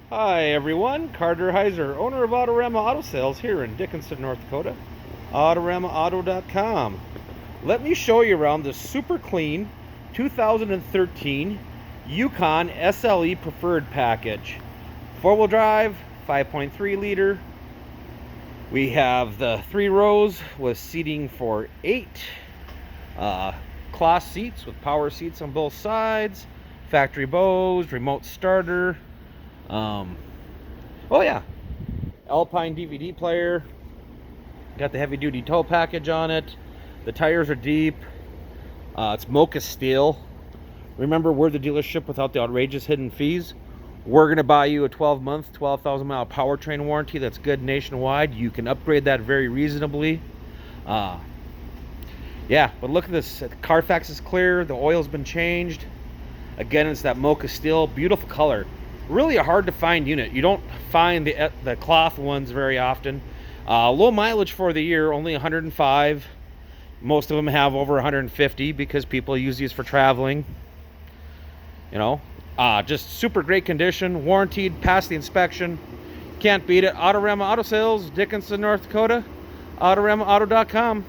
Hi everyone, Carter Heiser, owner of Autorama Auto Sales here in Dickinson, North Dakota. AutoramaAuto.com. Let me show you around this super clean 2013 Yukon SLE Preferred package. 4-wheel drive, 5.3 liter. We have the 3 rows with seating for 8. Cloth seats with power seats on both sides. Factory Bose, remote starter. Oh yeah, Alpine DVD player. Got the heavy duty tow package on it. The tires are deep. It's Mocha Steel. Remember, we're the dealership without the outrageous hidden fees. We're going to buy you a 12-month, 12,000 mile powertrain warranty that's good nationwide. You can upgrade that very reasonably. Yeah, but look at this. The Carfax is clear. The oil's been changed. Again, it's that Mocha Steel. Beautiful color. Really a hard to find unit. You don't find the cloth ones very often. Low mileage for the year, only 105. Most of them have over 150 because people use these for traveling. You know, just super great condition, warranted, passed the inspection. Can't beat it. Autorama Auto Sales, Dickinson, North Dakota. AutoramaAuto.com.